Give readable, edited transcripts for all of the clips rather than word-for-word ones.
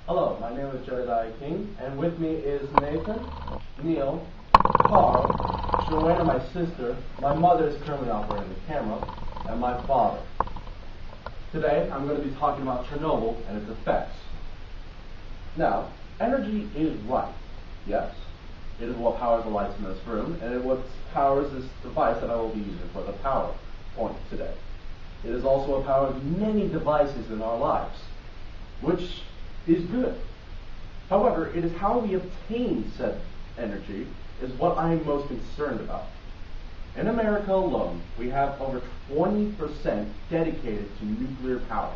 Hello, my name is Jedidiah King, and with me is Nathan, Neil, Carl, Joanna, my sister, my mother is currently operating the camera, and my father. Today, I'm going to be talking about Chernobyl and its effects. Now, energy is right, yes. It is what powers the lights in this room, and it what powers this device that I will be using for the PowerPoint today. It is also what powers many devices in our lives, which is good. However, it is how we obtain said energy is what I am most concerned about. In America alone, we have over 20% dedicated to nuclear power.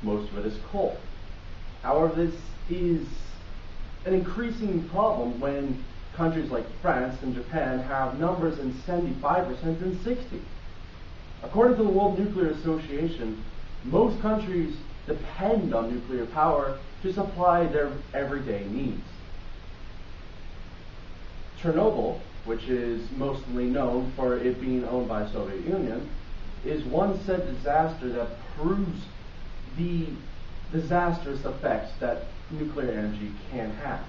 Most of it is coal. However, this is an increasing problem when countries like France and Japan have numbers in 75% and 60%. According to the World Nuclear Association, most countries depend on nuclear power to supply their everyday needs. Chernobyl, which is mostly known for it being owned by the Soviet Union, is one said disaster that proves the disastrous effects that nuclear energy can have.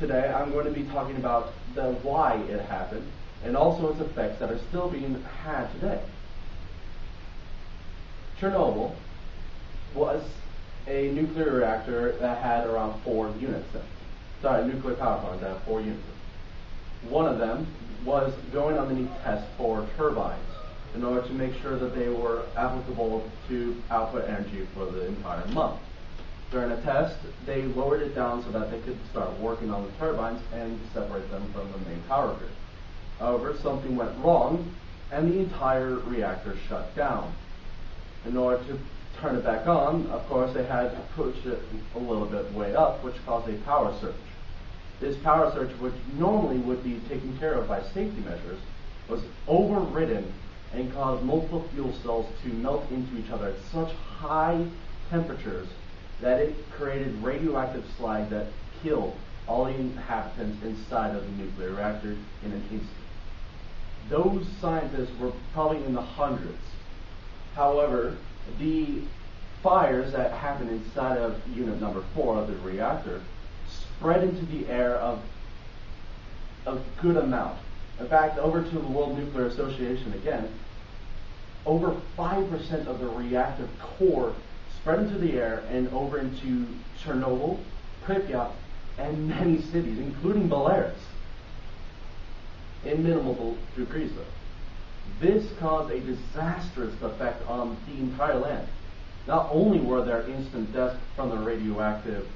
Today, I'm going to be talking about the why it happened and also its effects that are still being had today. Chernobyl was a nuclear reactor that had around 4 units in it. Nuclear power plant that had 4 units in it. One of them was going underneath test for turbines in order to make sure that they were applicable to output energy for the entire month. During a test, they lowered it down so that they could start working on the turbines and separate them from the main power grid. However, something went wrong and the entire reactor shut down. In order to turn it back on, of course, they had to push it a little bit way up, which caused a power surge. This power surge, which normally would be taken care of by safety measures, was overridden and caused multiple fuel cells to melt into each other at such high temperatures that it created radioactive slag that killed all the inhabitants inside of the nuclear reactor in an instant. Those scientists were probably in the hundreds. However, the fires that happened inside of unit number 4 of the reactor spread into the air of a good amount. In fact, over to the World Nuclear Association again, over 5% of the reactor core spread into the air and over into Chernobyl, Pripyat, and many cities, including Belarus, in minimal degrees though. This caused a disastrous effect on the entire land. Not only were there instant deaths from the radioactive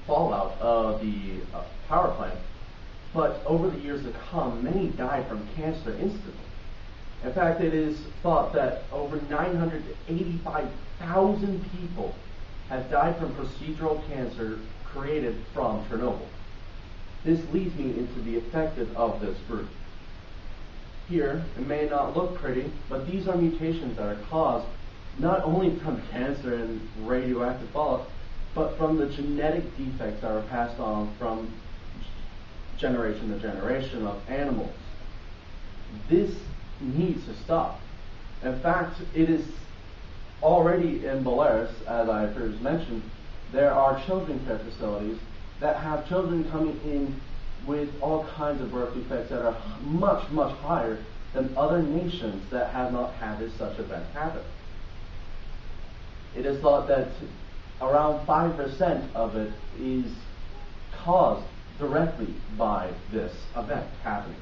fallout of the power plant, but over the years to come, many died from cancer instantly. In fact, it is thought that over 985,000 people have died from procedural cancer created from Chernobyl. This leads me into the effects of this group. Here, it may not look pretty, but these are mutations that are caused not only from cancer and radioactive fallout, but from the genetic defects that are passed on from generation to generation of animals. This needs to stop. In fact, it is already in Belarus, as I first mentioned, there are children care facilities that have children coming in with all kinds of birth defects that are much, much higher than other nations that have not had such event happen. It is thought that around 5% of it is caused directly by this event happening.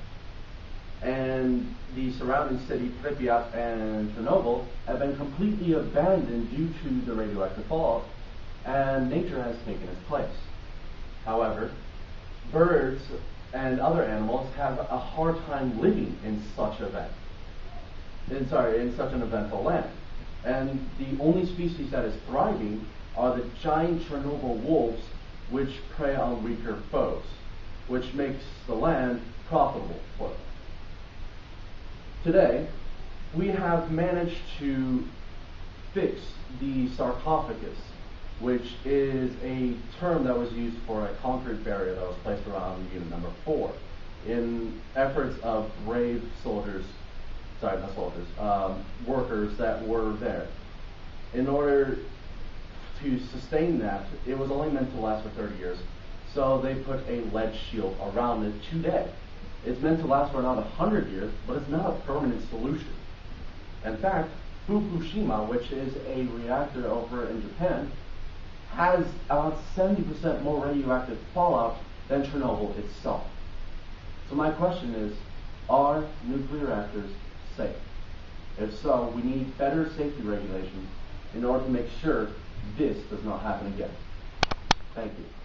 And the surrounding city, Pripyat and Chernobyl, have been completely abandoned due to the radioactive fallout, and nature has taken its place. However, birds and other animals have a hard time living in such an eventful land. And the only species that is thriving are the giant Chernobyl wolves, which prey on weaker foes, which makes the land profitable for them. Today, we have managed to fix the sarcophagus, which is a term that was used for a concrete barrier that was placed around unit number 4 in efforts of brave workers that were there in order to sustain that, it was only meant to last for 30 years. So they put a lead shield around it today. It's meant to last for another 100 years, but it's not a permanent solution. In fact, Fukushima, which is a reactor over in Japan, has about 70% more radioactive fallout than Chernobyl itself. So my question is, are nuclear reactors safe? If so, we need better safety regulations in order to make sure this does not happen again. Thank you.